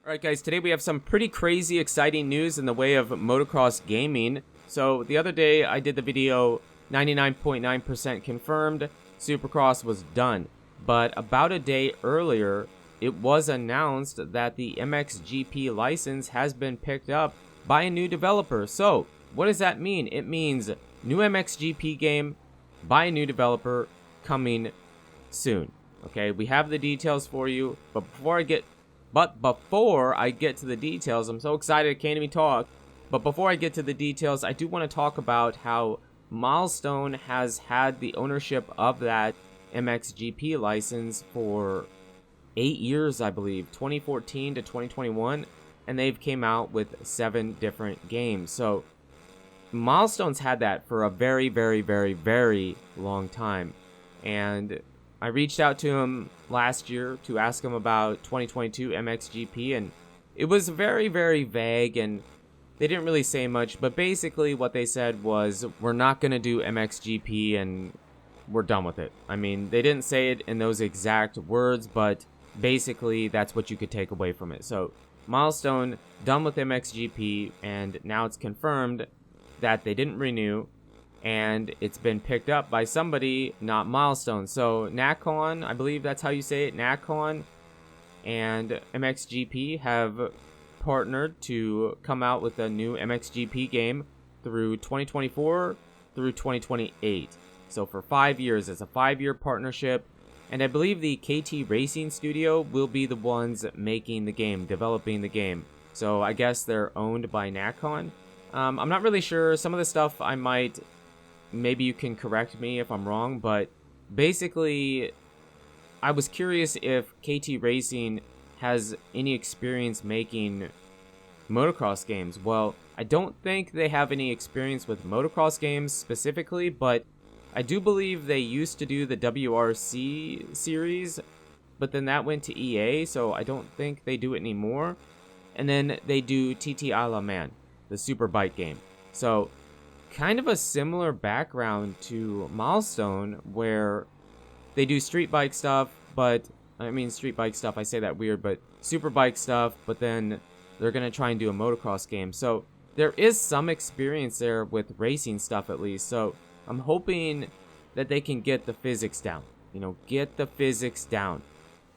Alright guys, today we have some pretty crazy exciting news in the way of motocross gaming. So the other day I did the video 99.9% confirmed, Supercross was done. But about a day earlier, it was announced that the MXGP license has been picked up by a new developer. So what does that mean? It means new MXGP game by a new developer coming soon. Okay, we have the details for you, but before I get to the details, I'm so excited I can't even talk. But before I get to the details, I do want to talk about how Milestone has had the ownership of that MXGP license for 8 years, I believe, 2014 to 2021, and they've came out with 7 different games. So Milestone's had that for a very, very, very, very long time. And I reached out to him last year to ask him about 2022 MXGP, and it was very, very vague, and they didn't really say much, but basically what they said was, we're not going to do MXGP, and we're done with it. I mean, they didn't say it in those exact words, but basically that's what you could take away from it. So, Milestone, done with MXGP, and now it's confirmed that they didn't renew, and it's been picked up by somebody, not Milestone. So Nacon, I believe that's how you say it, Nacon and MXGP have partnered to come out with a new MXGP game through 2024 through 2028. So for 5 years, it's a 5-year partnership, and I believe the KT Racing Studio will be the ones making the game, developing the game. So I guess they're owned by Nacon. I'm not really sure. Some of the stuff I might... Maybe you can correct me if I'm wrong, but basically, I was curious if KT Racing has any experience making motocross games. Well, I don't think they have any experience with motocross games specifically, but I do believe they used to do the WRC series, but then that went to EA, so I don't think they do it anymore. And then they do TT A La Man, the Superbike game. So kind of a similar background to Milestone, where they do street bike stuff, but I mean street bike stuff, I say that weird, but superbike stuff, but then they're going to try and do a motocross game. So there is some experience there with racing stuff at least. So I'm hoping that they can get the physics down. Get the physics down.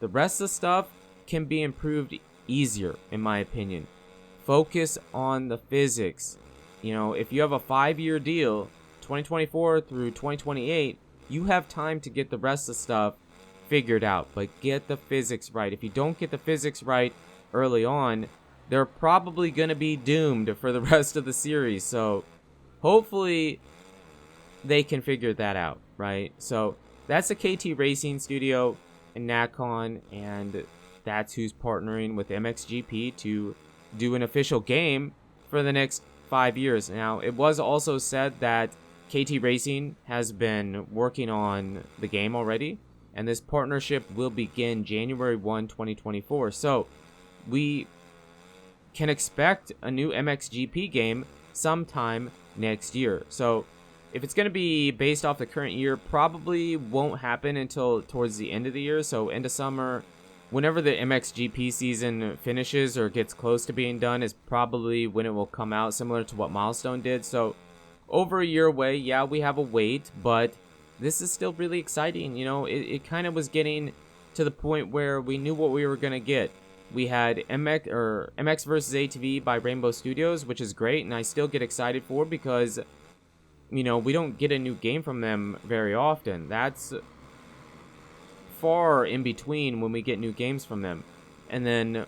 The rest of the stuff can be improved easier, in my opinion. Focus on the physics. If you have a 5-year deal, 2024 through 2028, you have time to get the rest of the stuff figured out. But get the physics right. If you don't get the physics right early on, they're probably going to be doomed for the rest of the series. So hopefully they can figure that out, right? So that's the KT Racing Studio and Nacon, and that's who's partnering with MXGP to do an official game for the next 5 years. Now, it was also said that KT Racing has been working on the game already, and this partnership will begin January 1, 2024. So, we can expect a new MXGP game sometime next year. So, if it's going to be based off the current year, probably won't happen until towards the end of the year. So, end of summer, whenever the MXGP season finishes or gets close to being done is probably when it will come out, similar to what Milestone did. So over a year away, yeah, we have a wait, but this is still really exciting. It kind of was getting to the point where we knew what we were going to get. We had MX versus ATV by Rainbow Studios, which is great, and I still get excited for, because we don't get a new game from them very often. That's far in between when we get new games from them. And then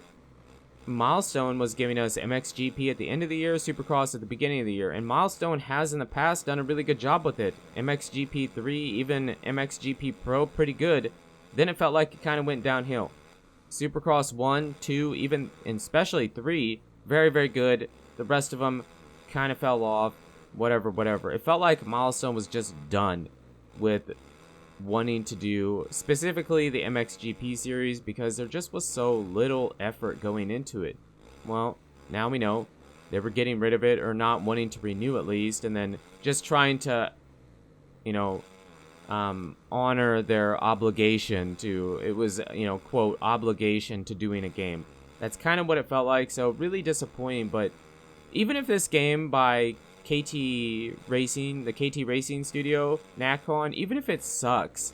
Milestone was giving us MXGP at the end of the year, Supercross at the beginning of the year, and Milestone has in the past done a really good job with it. MXGP 3, even MXGP Pro, pretty good. Then it felt like it kind of went downhill. Supercross 1, 2, even and especially 3, very, very good. The rest of them kind of fell off, whatever. It felt like Milestone was just done with wanting to do specifically the MXGP series, because there just was so little effort going into it. Well, now we know they were getting rid of it, or not wanting to renew at least, and then just trying to honor their obligation to, it was, quote, obligation to doing a game. That's kind of what it felt like, so really disappointing. But even if this game by KT Racing, the KT Racing studio, Nacon, even if it sucks,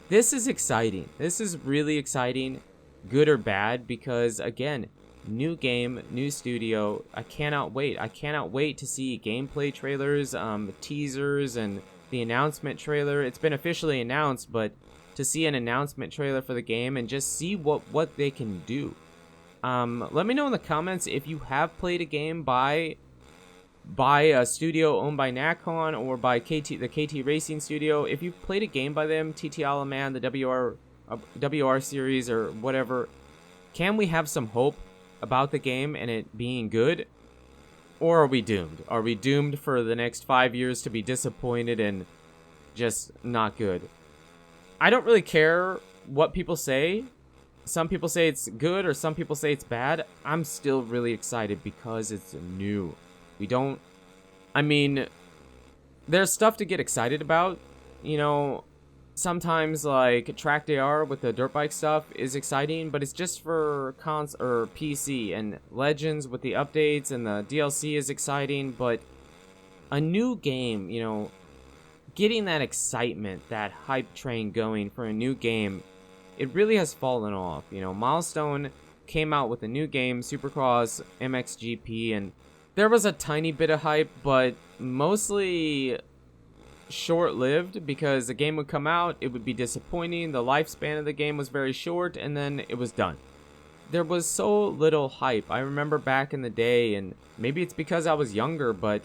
this is exciting. This is really exciting, good or bad, because again, new game, new studio. I cannot wait. I cannot wait to see gameplay trailers, teasers, and the announcement trailer. It's been officially announced, but to see an announcement trailer for the game and just see what they can do. Let me know in the comments if you have played a game by a studio owned by Nacon or by the KT Racing studio. If you've played a game by them, TT Alaman, the WR series, or whatever, can we have some hope about the game and it being good? Or are we doomed? Are we doomed for the next 5 years to be disappointed and just not good? I don't really care what people say. Some people say it's good or some people say it's bad. I'm still really excited because it's new. There's stuff to get excited about. You know, sometimes like Track DR with the dirt bike stuff is exciting, but it's just for cons or PC, and Legends with the updates and the DLC is exciting, but a new game, you know, getting that excitement, that hype train going for a new game, it really has fallen off. You know, Milestone came out with a new game, Supercross MXGP, and there was a tiny bit of hype, but mostly short-lived, because the game would come out, it would be disappointing, the lifespan of the game was very short, and then it was done. There was so little hype. I remember back in the day, and maybe it's because I was younger, but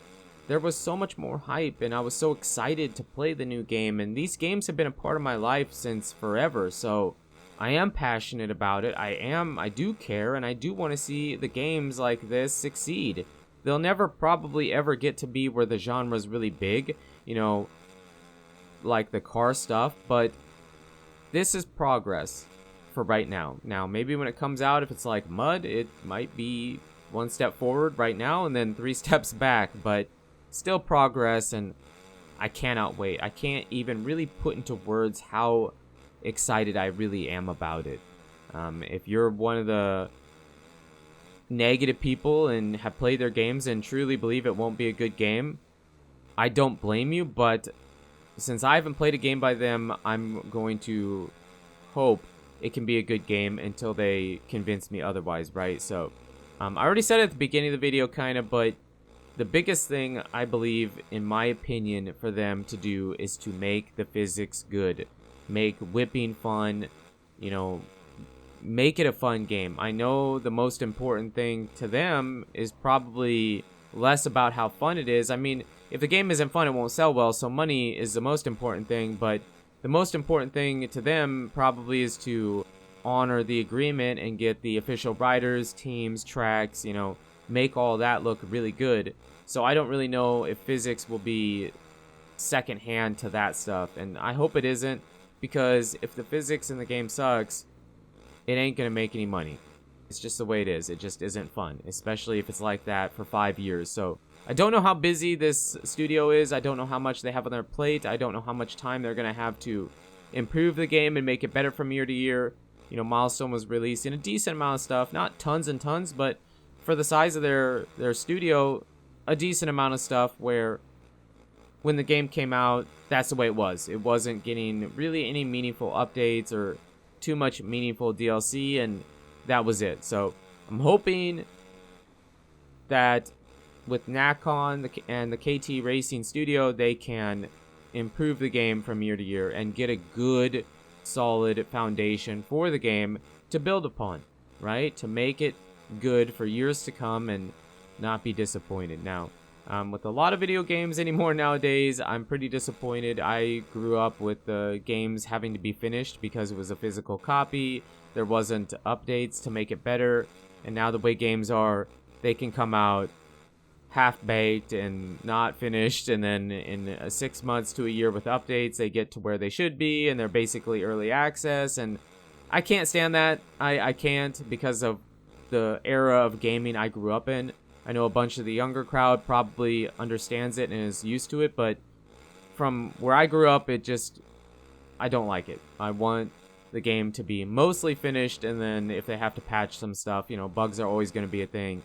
there was so much more hype, and I was so excited to play the new game, and these games have been a part of my life since forever, so I am passionate about it. I do care, and I do want to see the games like this succeed. They'll never probably ever get to be where the genre's really big, you know, like the car stuff, but this is progress for right now. Now, maybe when it comes out, if it's like Mud, it might be one step forward right now and then 3 steps back, but still progress, and I cannot wait. I can't even really put into words how excited I really am about it. If you're one of the negative people and have played their games and truly believe it won't be a good game, I don't blame you, but since I haven't played a game by them, I'm going to hope it can be a good game until they convince me otherwise, right? So, I already said it at the beginning of the video, kind of, but the biggest thing I believe, in my opinion, for them to do is to make the physics good. Make whipping fun, you know, make it a fun game. I know the most important thing to them is probably less about how fun it is. I mean, if the game isn't fun, it won't sell well, so money is the most important thing, but the most important thing to them probably is to honor the agreement and get the official riders, teams, tracks, you know, make all that look really good. So I don't really know if physics will be secondhand to that stuff, and I hope it isn't, because if the physics in the game sucks, it ain't gonna make any money. It's just the way it is. It just isn't fun, especially if it's like that for 5 years. So I don't know how busy this studio is. I don't know how much they have on their plate. I don't know how much time they're gonna have to improve the game and make it better from year to year. You know, Milestone was releasing a decent amount of stuff, not tons and tons, but for the size of their studio, a decent amount of stuff, where when the game came out, that's the way it was. It wasn't getting really any meaningful updates or too much meaningful DLC, and that was it. So I'm hoping that with Nacon and the KT Racing studio, they can improve the game from year to year and get a good, solid foundation for the game to build upon, right? To make it good for years to come and not be disappointed. Now, with a lot of video games anymore nowadays, I'm pretty disappointed. I grew up with the games having to be finished because it was a physical copy. There wasn't updates to make it better. And now the way games are, they can come out half-baked and not finished, and then in 6 months to a year with updates, they get to where they should be, and they're basically early access, and I can't stand that. I can't, because of the era of gaming I grew up in. I know a bunch of the younger crowd probably understands it and is used to it, but from where I grew up, I don't like it. I want the game to be mostly finished, and then if they have to patch some stuff, you know, bugs are always going to be a thing.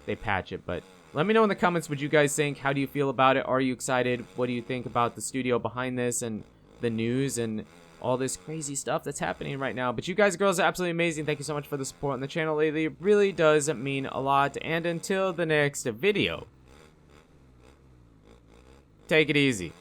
They patch it. But let me know in the comments what you guys think. How do you feel about it? Are you excited? What do you think about the studio behind this and the news and all this crazy stuff that's happening right now? But you guys and girls are absolutely amazing. Thank you so much for the support on the channel lately. It really does mean a lot. And until the next video, take it easy.